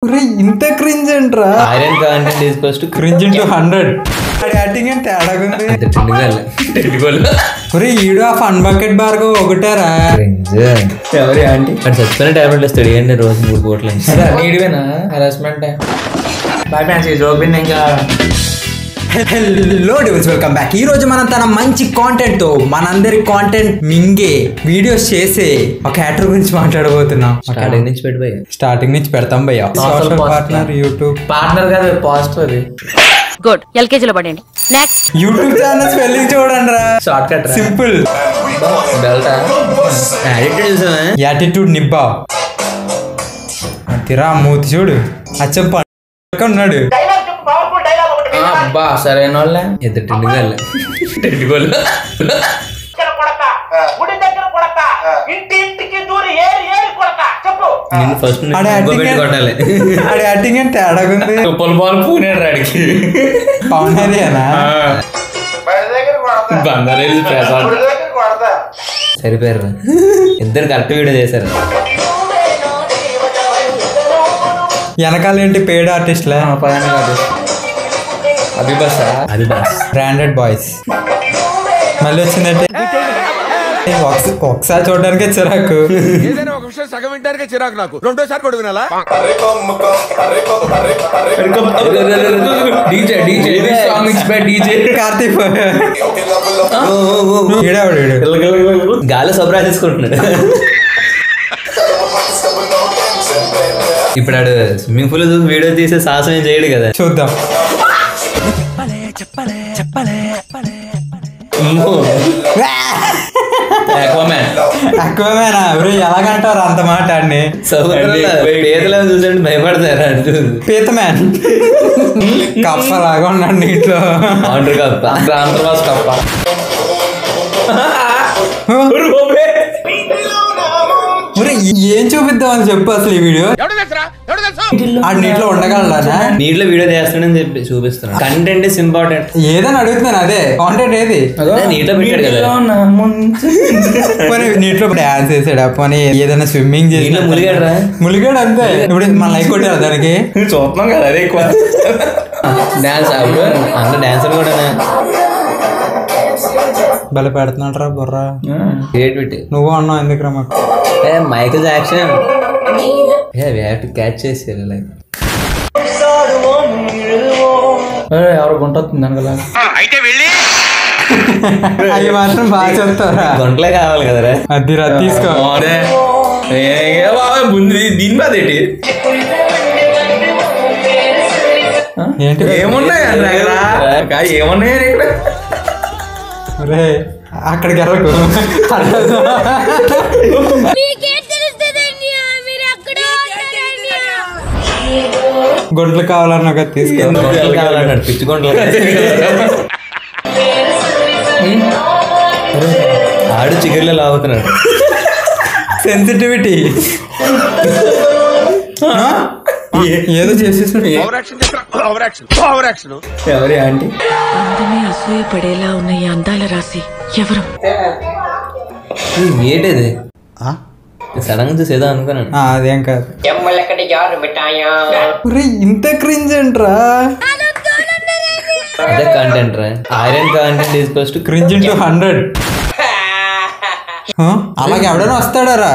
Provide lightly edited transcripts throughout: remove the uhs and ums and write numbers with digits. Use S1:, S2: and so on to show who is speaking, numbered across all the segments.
S1: ఇంత క్రింజ్ ఏంట్రా?
S2: Iron content is first
S1: cringe into 100. Acting అంటే తేడాగుంది. ఈడు ఆ ఫన్ బకెట్ బార్గో ఒకటారా?
S2: ఎవరి ఆంటీ అక్కడ చచ్చిపోయిన టాబ్లెట్ ఇస్తాడు ఏంటి రోజు 3 కోట్లు
S3: నీడివేనా హెరాస్మెంట్ బాయ్ ఫ్యాన్స్ జోక్ ఇంకా.
S1: Hello device, welcome back. ఈ రోజు మనం తన మంచి కాంటెంట్ తో మనందరి కాంటెంట్ మింగే వీడియోస్ చేసే ఒక యాక్టర్ గురించి మాట్లాడబోతున్నాం. స్టార్టింగ్ నుంచి పెడతాం భయ్య. సోషల్ పార్ట్నర్, యూట్యూబ్
S3: పార్ట్నర్ కాదు పాజిటివ్ అది.
S4: గుడ్, ఎల్కేజీలో పడండి. నెక్స్ట్
S1: యూట్యూబ్ ఛానల్ స్పెల్లింగ్ చూడండి రా,
S3: షార్ట్ కట్
S1: సింపుల్. యాటిట్యూడ్ నిబ్బా తిరా మూతి చూడు, అచ్చం ఉన్నాడు.
S3: అబ్బా సరైన వాళ్ళే
S1: యాక్టింగ్ అంటే తేడాగుంది.
S3: రాడికి
S1: పవన్ హరియానా
S2: సరిపోయారు. ఇద్దరు కరెక్ట్ వీడియో చేశారు.
S1: వెనకాల ఏంటి పెయిడ్ ఆర్టిస్ట్లే?
S3: Abibas
S1: branded boys. మళ్ళీ వచ్చిందంటే ఒకసారి చూడడానికి చిరాకు,
S5: సగం వింటానికే చిరాకు, నాకు రెండోసారి కూడా వినాలా?
S1: కార్తీక్
S2: గాలి సబ్రా చేసుకుంటున్నాడు. ఇప్పుడు ఆడు స్విమ్మింగ్ పూల్ వీడియో తీసే సాహసం ఏం చేయడు కదా.
S1: చూద్దాం. ఎక్కువమేనా ఎలాగంటారు అంత మాట? అన్ని
S2: పేదలా చూసండి భయపడతారు.
S1: పీత మ్యాన్ కప్ప లాగా ఉన్నాడు నీటిలో.
S2: కప్ప
S1: ఏం చూపిద్దాం అని చెప్పు అసలు ఈ వీడియో. ఆ నీటిలో ఉండగలరా?
S2: నీటిలో వీడియో చేస్తానని చెప్పి చూపిస్తున్నాను. Content is important.
S1: ఏదని అడుగుతున్నాను. అదే కాంటెంట్ ఏది?
S2: నీటిలో పెట్టాడు కదా,
S1: నీటిలో డాన్స్ చేసాడు. పోనీ ఏదైనా స్విమ్మింగ్ చేసి ములిగాడు అంతే. ఇప్పుడు మన లైక్ కొట్టారు దానికి.
S2: చూస్తున్నాం కదా, అదే ఎక్కువ డాన్స్. అన్న డాన్సర్ కూడా
S1: బలి పెడుతున్నాడు రా బుర్రా.
S2: క్రియేటివిటీ
S1: నువ్వు అన్నావు ఎందుకు రా మాకు?
S2: మైకిల్ జాక్సన్ క్యాచ్ చేసేది. లైక్
S3: ఎవరు గుంటుంది అనుకలా.
S1: అవి మాత్రం బాగా చెప్తారా?
S2: గుంటలే కావాలి కదరా.
S1: అది రా తీసుకో.
S3: ముందు దీని మీద
S1: ఏంటి
S3: ఏమున్నాయి ఏమున్నాయి ఇక్కడ?
S1: రే అక్కడికి వెళ్ళకు. గుంటలు కావాలన్నా కదా తీసుకో.
S2: కావాలన్నాడు పిచ్చి గుంటలు. ఆడు చికెన్లో లాగుతున్నాడు.
S1: సెన్సిటివిటీ ఏదో చేసేసిన.
S2: ఎవరి ఆంటీ?
S4: అందమే అసూయపడేలా ఉన్న ఈ అందాల రాశి ఎవరు?
S2: ఏంటది? సడన్ గా చూసేదా అనుకున్నాను.
S1: అదేం కాదు. ఇంత క్రింజ్ ఏంట్రా?
S2: అదే కంటెంట్ రా. Iron content is first
S1: cringe into 100. అలాగే ఎవడైనా వస్తాడారా?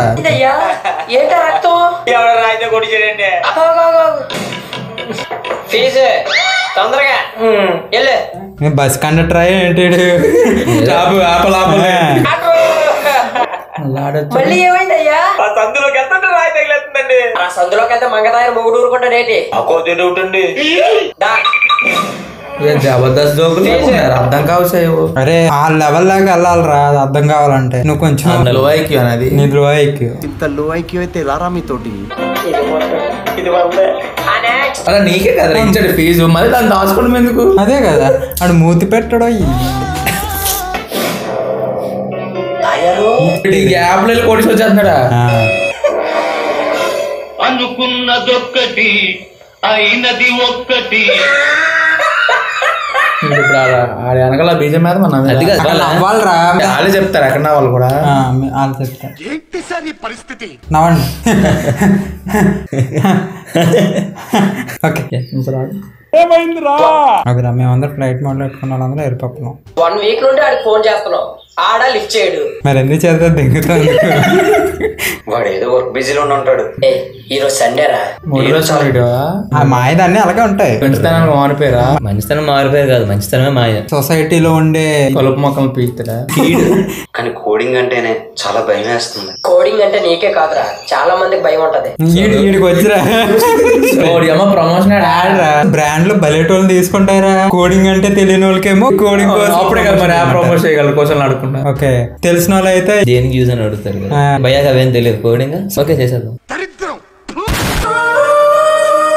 S1: బస్ కండక్టర్ ఏంటి?
S6: సందులోకి వెళ్తే మంగతాయన మొగుడు ఊరుకుంటాడు ఏంటి?
S3: జబర్దస్త్ జోకులు అర్థం కావచ్చు.
S1: అరే ఆ లెవెల్ లాగా వెళ్ళాలరా, అది అర్థం కావాలంటే నువ్వు కొంచెం
S3: లో ఐక్యూ అనేది.
S1: నీ లో ఐక్యూ.
S5: ఇంత లో ఐక్యూ అయితే రారా మీతోటి?
S3: అలా నీకే కదా ఇచ్చాడు ఫీజు, మళ్ళీ దాన్ని దాచుకోవడం ఎందుకు?
S1: అదే కదా ఆడు మూతి పెట్టడం.
S3: గ్యాప్ లో కొడిసి వచ్చేస్తున్నాడా?
S7: అనుకున్నదొక్కటి అయినది ఒక్కటి.
S3: ఇప్పుడు ఆడ వెనకాల బీజం మీద మన
S1: అవ్వాలరా
S3: వాళ్ళు చెప్తారు ఎక్కడ వాళ్ళు కూడా.
S1: వాళ్ళు చెప్తారు. నవ్వండి. ఓకే అభిరా మేమందరూ ఫ్లైట్ మోడ్ లో పెట్టుకున్న వాళ్ళందరూ ఎయిర్పప్పులు
S6: 1 వీక్ నుండి ఆడికి ఫోన్ చేస్తున్నావు, ఆడ లిఫ్ట్ చేయడు.
S1: మరి ఎందుకు చేద్దాం దిగుతుంది.
S6: వాడు ఏదో వర్క్ బిజీలో ఉంటాడు. ఈరోజు సండేరా,
S1: ఆ మాయ దాన్ని అలాగే ఉంటాయి.
S3: మారిపోయారా?
S2: మంచితనం మారిపోయారు కాదు, మంచితనమే మాయ.
S1: సొసైటీలో ఉండే
S3: కలుపు మొక్కలు పీకుతాడా?
S6: కానీ కోడింగ్ అంటేనే చాలా భయం వేస్తుంది. కోడింగ్ అంటే నీకే కాదురా, చాలా మందికి భయం ఉంటది.
S1: వీడికి వచ్చిరా
S3: ప్రమోషన్
S1: బ్రాండ్లు బయటోళ్ళు తీసుకుంటారా. కోడింగ్ అంటే తెలియని వాళ్ళకేమో కోడింగ్
S3: అప్పుడే కదా మరి ప్రమోషన్ చేయగలరు కోసం అడుగుతున్నా.
S1: ఓకే తెలిసిన వాళ్ళు అయితే
S2: దేనికి యూజ్ అని అడుగుతారు కదా. భయ్యాకి అవేం తెలియదు కోడింగ్. ఓకే చేసేద్దాం.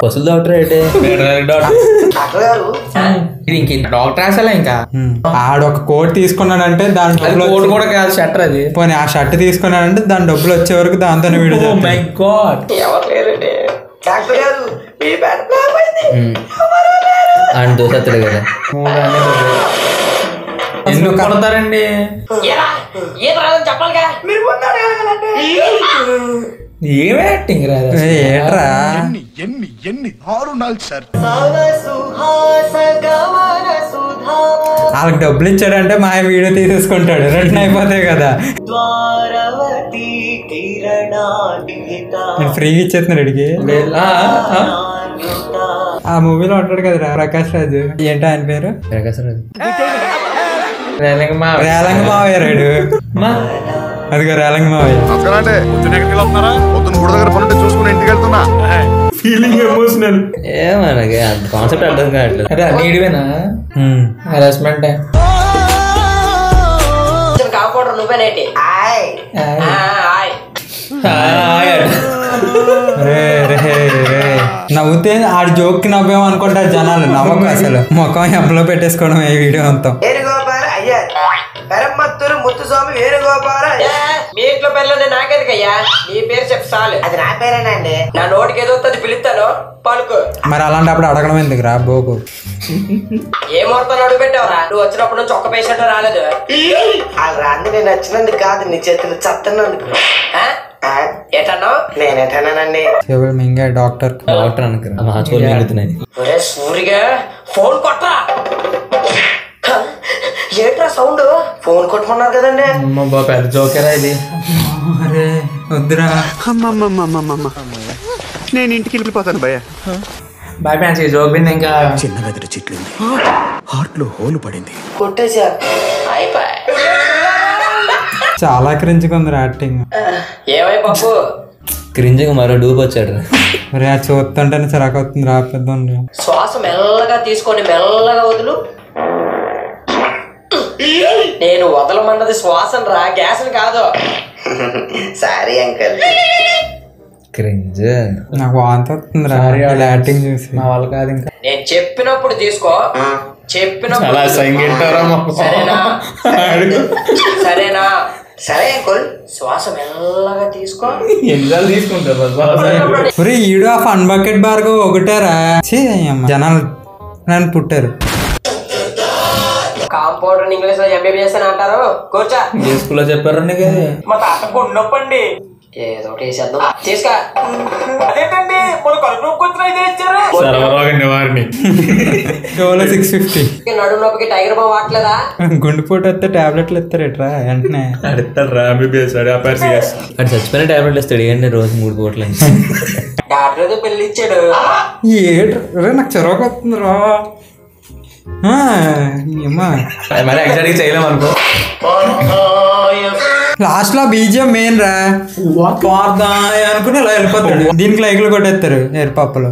S2: పసులు డాక్టర్ అయితే
S3: డాక్టర్ అసలు ఇంకా
S1: ఆడొక కోట్ తీసుకున్నాడంటే దాని
S3: కోట్ కూడా కాదు, షట్టర్ అది.
S1: పోనీ ఆ షర్ట్ తీసుకున్నాడంటే దాని డబ్బులు వచ్చే వరకు దాంతోనే వీడియో.
S3: మై గాడ్,
S6: ఎవరు లేరండి డాక్టర్ గారు, మీ బ్యాడ్ ప్లాన్ అయింది.
S2: ఆయన దోసెత్తడు కదా.
S3: ఎందుకు కొడతారండి?
S6: ఏం రాదని చెప్పాలిగా, మీరు ముందు
S3: ఏం యాక్టింగ్ రాదు
S1: ఏట్రా. వాళ్ళకి డబ్బులు ఇచ్చాడంటే మా వీడియో తీసేసుకుంటాడు, రిటర్న్ అయిపోతాయి కదా. ఫ్రీగా ఇచ్చేస్తున్నాడు ఇడికి. ఆ మూవీలో ఉంటాడు కదరా ప్రకాష్ రాజు, ఏంటో ఆయన పేరు? రేలంగ మావయ్య రాడు. అదిగో రేలంగ మావయ్య. Feeling emotional.
S2: ఏమనగా అంత కాన్సెప్ట్ అర్థం కావట్లేదు.
S3: అరే నీడివేనా హెరాస్మెంట్?
S6: కాకపోవడం నువ్వేనేటి.
S1: నవ్వుతే ఆడి జోక్ కి నవ్వాము అనుకుంటారు జనాలు. నవ్వకు అసలు, ముఖం ఎంపలో పెట్టేసుకోవడం ఈ వీడియో అంతా.
S6: ముత్తుస్వామి వేణుగోపాల. మీ ఇంట్లో పేర్లో నాకెందుకయ్యా, నీ పేరు చెప్పు చాలు. అది నా పేరేనండి. నా నోటికి ఏదో వస్తుంది పిలుస్తాను, పలుకు.
S1: మరి అలాంటప్పుడు అడగడం ఎందుకు రా బోకు.
S6: ఏ ముహూర్తం అడుగు పెట్టావురా? నువ్వు వచ్చినప్పుడు నుంచి ఒక్క పేషెంట్ రాలేదు. వాళ్ళు రాంది నేను వచ్చినందుకు కాదు, నీ చేతులు చత్తనందుకు. ఏటన్నా? నేనేటన్నానండి.
S1: మింగే డాక్టర్
S2: అనుకున్నాయి.
S6: సూరిగా ఫోన్ కొట్టరా. ఏట్రా సౌండ్? ఫోన్ కొట్టమన్నారు కదండి.
S3: పెద్ద జోకేరా ఇది.
S1: అరే వద్దురా.
S5: నేను ఇంటికి వెళ్ళిపోతాను భయ్య.
S3: బాయ్ ఫ్యాన్స్ జోక్ బింది. ఇంకా
S5: చిన్న వెదరు చెట్లు హార్ట్ లో హోలు పడింది.
S6: కొట్టేసా అయిపోయి.
S1: చాలా క్రింజ్గా ఉంది యాక్టింగ్.
S6: ఏమై పప్పు
S2: క్రింజ్గా మరో డూప్ వచ్చాడు.
S1: మరి ఆ చూస్తుంటేనే చిరాకు అవుతుంది రా. పెద్ద
S6: శ్వాస మెల్లగా తీసుకొని మెల్లగా వదులు. నేను వదలమన్నది శ్వాసను రా, గ్యాస్ కాదు. Sorry uncle.
S2: క్రింజ్.
S1: నాకు వాంతి వస్తుంది రా యాక్టింగ్ చూసి.
S3: మా వాళ్ళు కాదు ఇంకా.
S6: నేను చెప్పినప్పుడు తీసుకో, చెప్పినప్పుడు సరేనా? సరేనా? సరే అంకుల్, శ్వాస మెల్లగా తీసుకో.
S3: ఎన్నిసార్లు తీసుకుంటారు?
S1: ఈడు ఆ ఫన్ బకెట్ బార్గో ఒకటారా. జనాలు నన్ను పుట్టారు.
S6: కాంపౌండర్ ఇంగ్లీష్ లో ఎంబీబీఎస్ అని అంటారు. కూర్చో.
S3: ఏ స్కూల్లో చెప్పారు నీకు?
S6: మా తాత గుండొప్పండి. ఏదో ఒకటి వేసేద్దాం. తీసుకా. అదేంటండి మన కడుపు కొంచెం అయితే ఇచ్చారు.
S3: వారిని
S1: 650.
S6: నడుము నొప్పికి టైగర్ బాబు వాడలేదా?
S1: గుండెపోటు వస్తే టాబ్లెట్లు ఇస్తారేట్రా వెంటనే.
S2: అటు చచ్చిపోయిన టాబ్లెట్లు ఇస్తాడు. ఏంటి రోజు 3 పూటలు.
S6: డాక్టర్ ఏదో పెళ్లి ఇచ్చాడు.
S1: ఏట్రా నాకు చిరాకు వస్తుంది రా.
S3: చేయలేమనుకో.
S1: లాస్ట్ లో బీజియం మెయిన్ రా. అనుకుని ఇలా వెళ్ళిపోతాడు. దీనికి లైక్లు కొట్టేస్తారు ఎయిర్ పప్పులు.